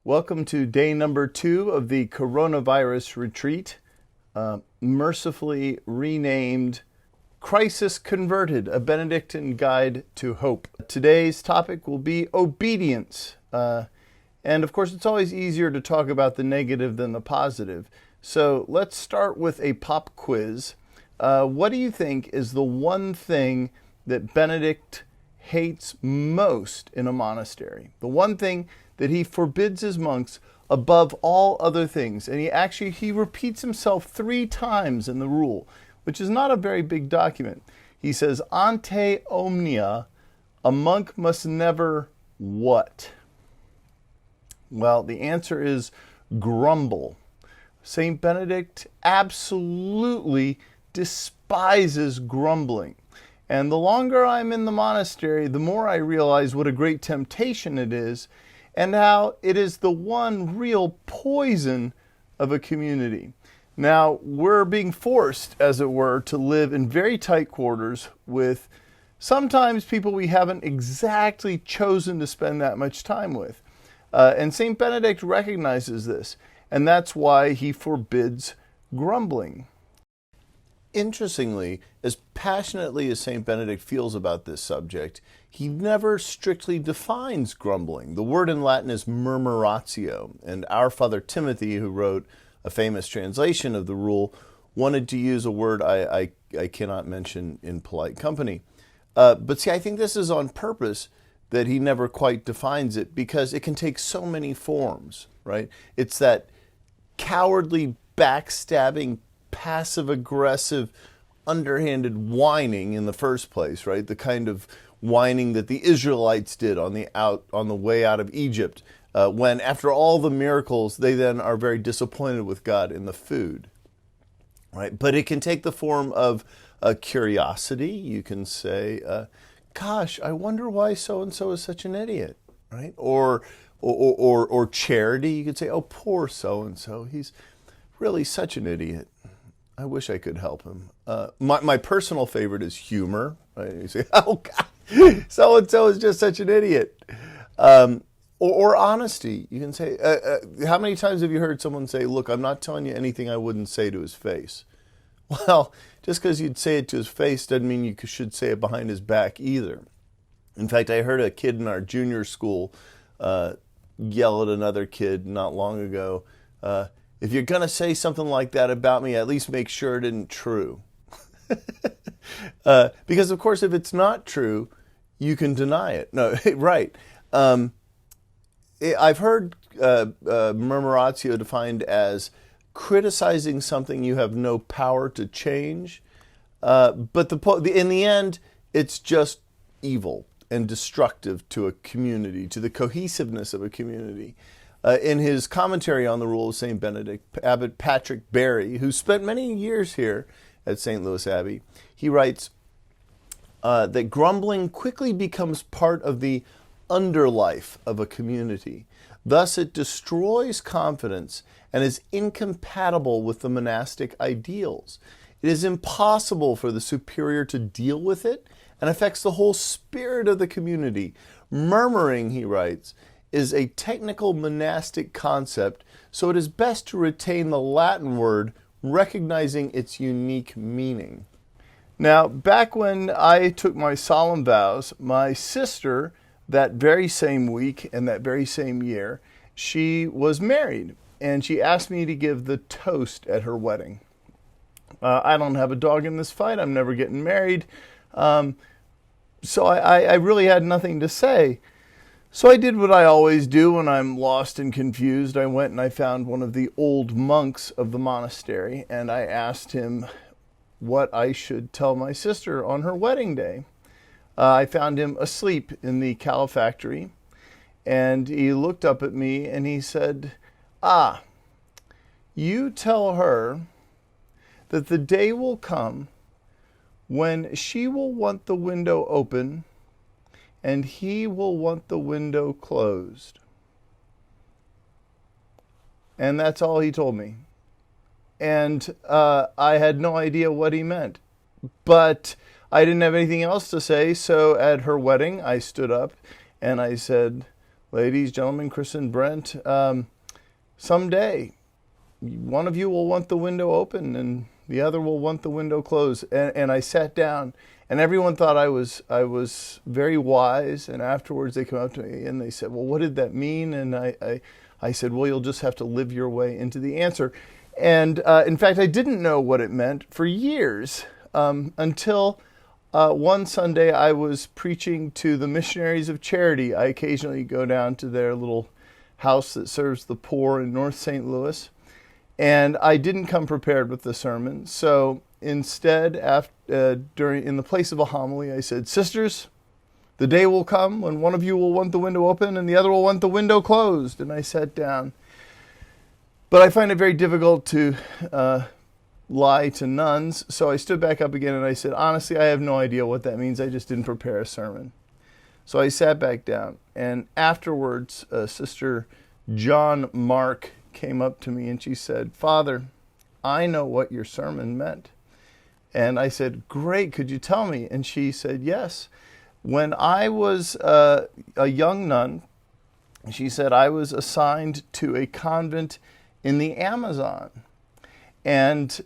Welcome to day number 2 of the coronavirus retreat, mercifully renamed Crisis Converted, a Benedictine Guide to Hope. Today's topic will be obedience. And of course, it's always easier to talk about the negative than the positive. So let's start with a pop quiz. What do you think is the one thing that Benedict hates most in a monastery? The one thing that he forbids his monks above all other things. And he repeats himself 3 times in the rule, which is not a very big document. He says, ante omnia, a monk must never what? Well, the answer is grumble. Saint Benedict absolutely despises grumbling. And the longer I'm in the monastery, the more I realize what a great temptation it is, and how it is the one real poison of a community. Now, we're being forced, as it were, to live in very tight quarters with sometimes people we haven't exactly chosen to spend that much time with. And St. Benedict recognizes this, and that's why he forbids grumbling. Interestingly, as passionately as St. Benedict feels about this subject, he never strictly defines grumbling. The word in Latin is murmuratio, and our Father Timothy, who wrote a famous translation of the rule, wanted to use a word I cannot mention in polite company. But see, I think this is on purpose that he never quite defines it, because it can take so many forms, right? It's that cowardly, backstabbing, passive-aggressive, underhanded whining in the first place, right? The kind of whining that the Israelites did on the way out of Egypt, when after all the miracles, they then are very disappointed with God in the food, right? But it can take the form of curiosity. You can say, gosh, I wonder why so-and-so is such an idiot, right? Or charity. You could say, oh, poor so-and-so, he's really such an idiot. I wish I could help him. My personal favorite is humor. Right? You say, oh, God, so-and-so is just such an idiot. Or honesty. You can say, how many times have you heard someone say, look, I'm not telling you anything I wouldn't say to his face? Well, just because you'd say it to his face doesn't mean you should say it behind his back either. In fact, I heard a kid in our junior school yell at another kid not long ago, if you're going to say something like that about me, at least make sure it isn't true. Because, of course, if it's not true, you can deny it. No, right. I've heard murmuratio defined as criticizing something you have no power to change. But in the end, it's just evil and destructive to a community, to the cohesiveness of a community. In his commentary on the rule of St. Benedict, Abbot Patrick Barry, who spent many years here at Saint Louis Abbey, he writes that grumbling quickly becomes part of the underlife of a community. Thus, it destroys confidence and is incompatible with the monastic ideals. It is impossible for the superior to deal with it and affects the whole spirit of the community. Murmuring, he writes, is a technical monastic concept, so it is best to retain the Latin word, recognizing its unique meaning. Now, back when I took my solemn vows, my sister, that very same week and that very same year, she was married, and she asked me to give the toast at her wedding. I don't have a dog in this fight. I'm never getting married. So I really had nothing to say. So I did what I always do when I'm lost and confused. I went and I found one of the old monks of the monastery, and I asked him what I should tell my sister on her wedding day. I found him asleep in the calefactory, and he looked up at me and he said, you tell her that the day will come when she will want the window open and he will want the window closed. And that's all he told me. And I had no idea what he meant. But I didn't have anything else to say, so at her wedding, I stood up and I said, ladies, gentlemen, Chris and Brent, someday one of you will want the window open and the other will want the window closed. And I sat down, and everyone thought I was very wise. And afterwards they came up to me and they said, well, what did that mean? And I said, well, you'll just have to live your way into the answer. And in fact, I didn't know what it meant for years until one Sunday I was preaching to the Missionaries of Charity. I occasionally go down to their little house that serves the poor in North St. Louis. And I didn't come prepared with the sermon. So instead, in the place of a homily, I said, sisters, the day will come when one of you will want the window open and the other will want the window closed. And I sat down. But I find it very difficult to lie to nuns. So I stood back up again and I said, honestly, I have no idea what that means. I just didn't prepare a sermon. So I sat back down. And afterwards, Sister John Mark came up to me and she said, Father, I know what your sermon meant. And I said, great, could you tell me? And she said, yes. When I was a young nun, she said, I was assigned to a convent in the Amazon. And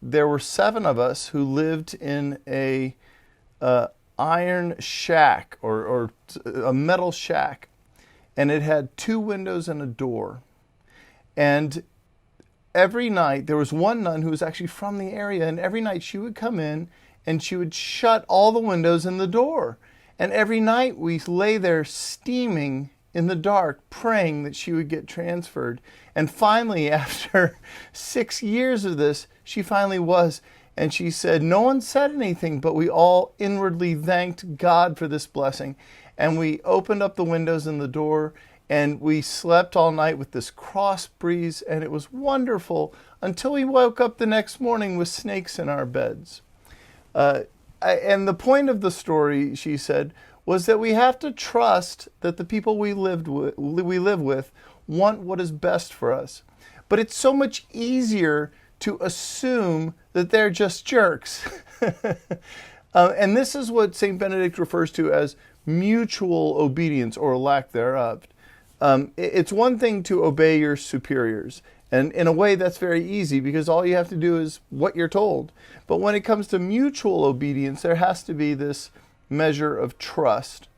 there were 7 of us who lived in a iron shack or a metal shack. And it had 2 windows and a door. And every night, there was one nun who was actually from the area, and every night she would come in and she would shut all the windows and the door. And every night we lay there steaming in the dark, praying that she would get transferred. And finally, after 6 years of this, she finally was. And she said, no one said anything, but we all inwardly thanked God for this blessing. And we opened up the windows and the door, and we slept all night with this cross breeze, and it was wonderful until we woke up the next morning with snakes in our beds. And the point of the story, she said, was that we have to trust that the people we live with want what is best for us. But it's so much easier to assume that they're just jerks. And this is what St. Benedict refers to as mutual obedience or lack thereof. It's one thing to obey your superiors. And in a way, that's very easy because all you have to do is what you're told. But when it comes to mutual obedience, there has to be this measure of trust.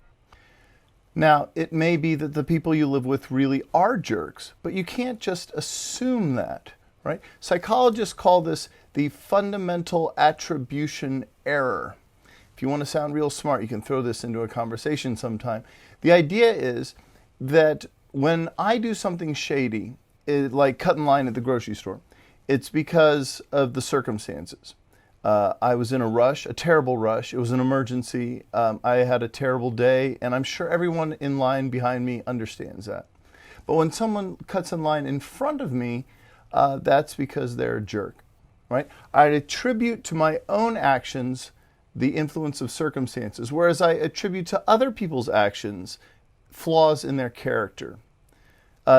Now, it may be that the people you live with really are jerks, but you can't just assume that, right? Psychologists call this the fundamental attribution error. If you want to sound real smart, you can throw this into a conversation sometime. The idea is that when I do something shady, like cut in line at the grocery store, it's because of the circumstances. I was in a rush, a terrible rush. It was an emergency. I had a terrible day, and I'm sure everyone in line behind me understands that. But when someone cuts in line in front of me, that's because they're a jerk, right? I attribute to my own actions the influence of circumstances, whereas I attribute to other people's actions flaws in their character.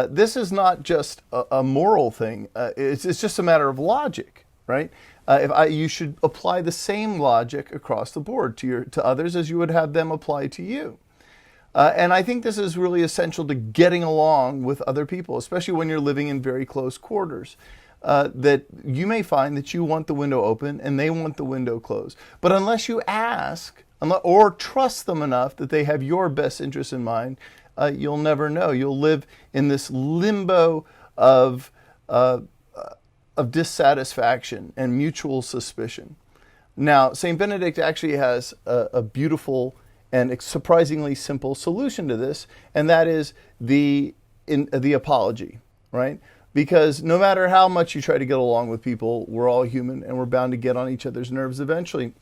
This is not just a moral thing. It's just a matter of logic, right? You should apply the same logic across the board to others as you would have them apply to you. And I think this is really essential to getting along with other people, especially when you're living in very close quarters. That you may find that you want the window open and they want the window closed. But unless you ask or trust them enough that they have your best interest in mind, you'll never know. You'll live in this limbo of dissatisfaction and mutual suspicion. Now, St. Benedict actually has a beautiful and surprisingly simple solution to this, and that is the apology, right? Because no matter how much you try to get along with people, we're all human and we're bound to get on each other's nerves eventually.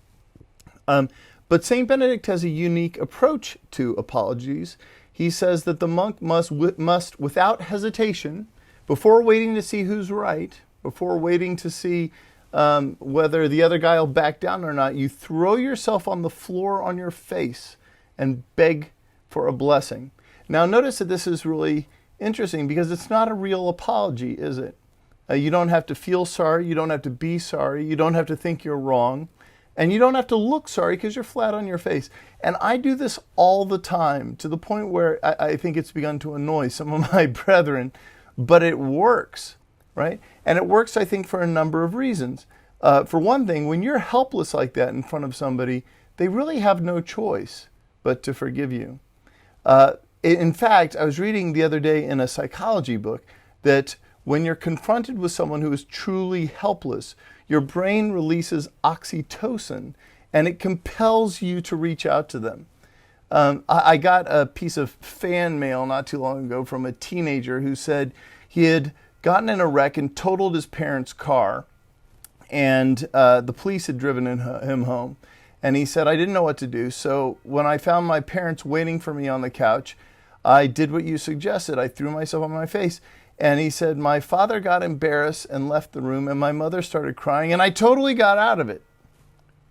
But St. Benedict has a unique approach to apologies. He says that the monk must, without hesitation, before waiting to see who's right, before waiting to see whether the other guy will back down or not, you throw yourself on the floor on your face and beg for a blessing. Now notice that this is really interesting because it's not a real apology, is it? You don't have to feel sorry. You don't have to be sorry. You don't have to think you're wrong. And you don't have to look sorry because you're flat on your face. And I do this all the time to the point where I think it's begun to annoy some of my brethren, but it works, right? And it works, I think, for a number of reasons. For one thing, when you're helpless like that in front of somebody, they really have no choice but to forgive you. In fact, I was reading the other day in a psychology book that when you're confronted with someone who is truly helpless, your brain releases oxytocin, and it compels you to reach out to them. I got a piece of fan mail not too long ago from a teenager who said he had gotten in a wreck and totaled his parents' car, and the police had driven him home. And he said, I didn't know what to do, so when I found my parents waiting for me on the couch, I did what you suggested. I threw myself on my face. And he said, my father got embarrassed and left the room, and my mother started crying, and I totally got out of it.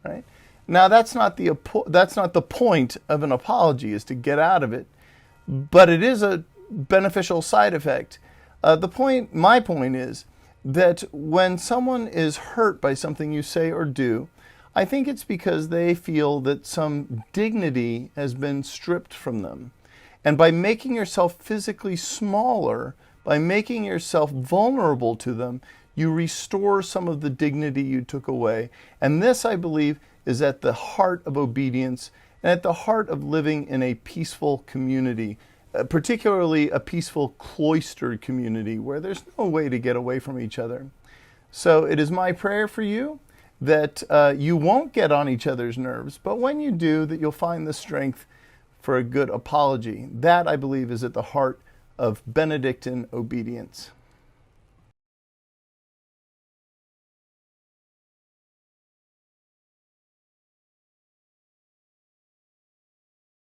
Right? Now, that's not the point of an apology, is to get out of it, but it is a beneficial side effect. My point is that when someone is hurt by something you say or do, I think it's because they feel that some dignity has been stripped from them. And by making yourself physically smaller, by making yourself vulnerable to them, you restore some of the dignity you took away. And this, I believe, is at the heart of obedience and at the heart of living in a peaceful community, particularly a peaceful cloistered community where there's no way to get away from each other. So it is my prayer for you that you won't get on each other's nerves, but when you do, that you'll find the strength for a good apology. That, I believe, is at the heart of Benedictine obedience.